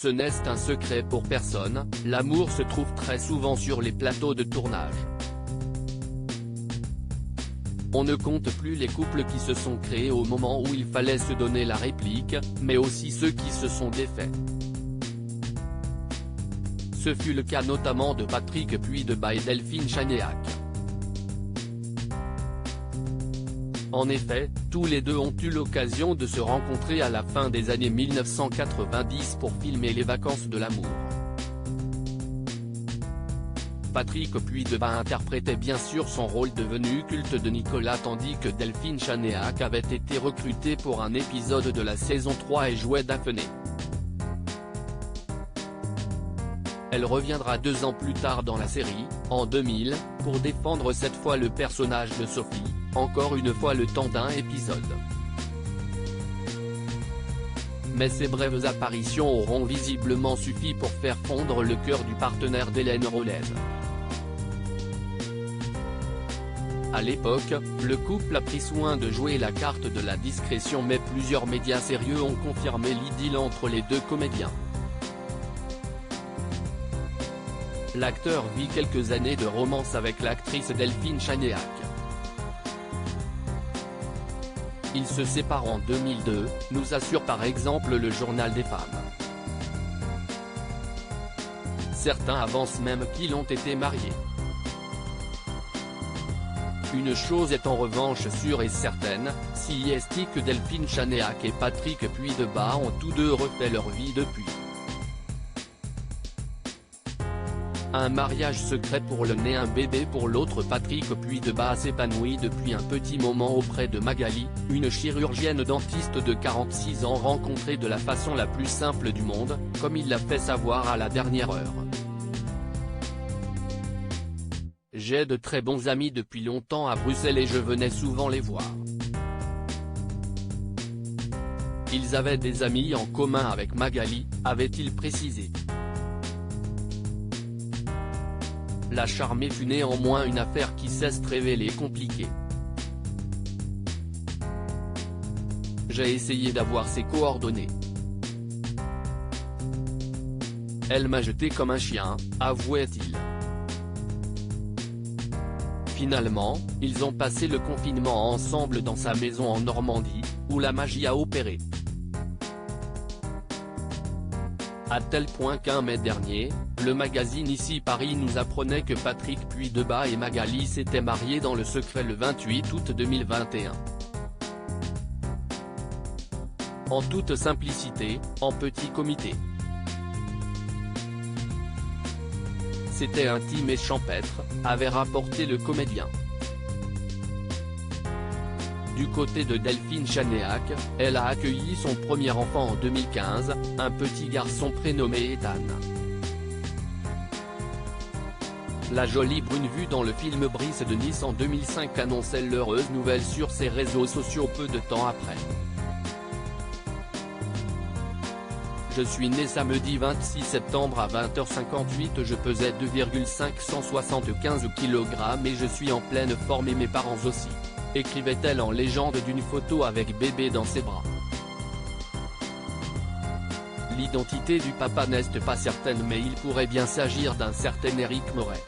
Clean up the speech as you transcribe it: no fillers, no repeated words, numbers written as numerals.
Ce n'est un secret pour personne, l'amour se trouve très souvent sur les plateaux de tournage. On ne compte plus les couples qui se sont créés au moment où il fallait se donner la réplique, mais aussi ceux qui se sont défaits. Ce fut le cas notamment de Patrick Puydeba et Delphine Chanéac. En effet, tous les deux ont eu l'occasion de se rencontrer à la fin des années 1990 pour filmer Les vacances de l'amour. Patrick Puydeba interprétait bien sûr son rôle devenu culte de Nicolas tandis que Delphine Chanéac avait été recrutée pour un épisode de la saison 3 et jouait Daphné. Elle reviendra 2 ans plus tard dans la série, en 2000, pour défendre cette fois le personnage de Sophie, encore une fois le temps d'un épisode. Mais ces brèves apparitions auront visiblement suffi pour faire fondre le cœur du partenaire d'Hélène Rollez. À l'époque, le couple a pris soin de jouer la carte de la discrétion mais plusieurs médias sérieux ont confirmé l'idylle entre les deux comédiens. L'acteur vit quelques années de romance avec l'actrice Delphine Chanéac. Ils se séparent en 2002, nous assure par exemple le Journal des femmes. Certains avancent même qu'ils ont été mariés. Une chose est en revanche sûre et certaine, si est que Delphine Chanéac et Patrick Puydeba ont tous deux refait leur vie depuis. Un mariage secret pour l'un et un bébé pour l'autre. Patrick Puydeba s'épanouit depuis un petit moment auprès de Magali, une chirurgienne dentiste de 46 ans rencontrée de la façon la plus simple du monde, comme il l'a fait savoir à la dernière heure. J'ai de très bons amis depuis longtemps à Bruxelles et je venais souvent les voir. Ils avaient des amis en commun avec Magali, avait-il précisé. La charmée fut néanmoins une affaire qui s'est révélée compliquée. J'ai essayé d'avoir ses coordonnées. Elle m'a jeté comme un chien, avouait-il. Finalement, ils ont passé le confinement ensemble dans sa maison en Normandie, où la magie a opéré. À tel point qu'un mai dernier, le magazine Ici Paris nous apprenait que Patrick Puydeba et Magali s'étaient mariés dans le secret le 28 août 2021. En toute simplicité, en petit comité. C'était intime et champêtre, avait rapporté le comédien. Du côté de Delphine Chanéac, elle a accueilli son premier enfant en 2015, un petit garçon prénommé Ethan. La jolie brune vue dans le film Brice de Nice en 2005 annonçait l'heureuse nouvelle sur ses réseaux sociaux peu de temps après. Je suis né samedi 26 septembre à 20h58, je pesais 2,575 kg et je suis en pleine forme et mes parents aussi, écrivait-elle en légende d'une photo avec bébé dans ses bras. L'identité du papa n'est pas certaine mais il pourrait bien s'agir d'un certain Éric Moret.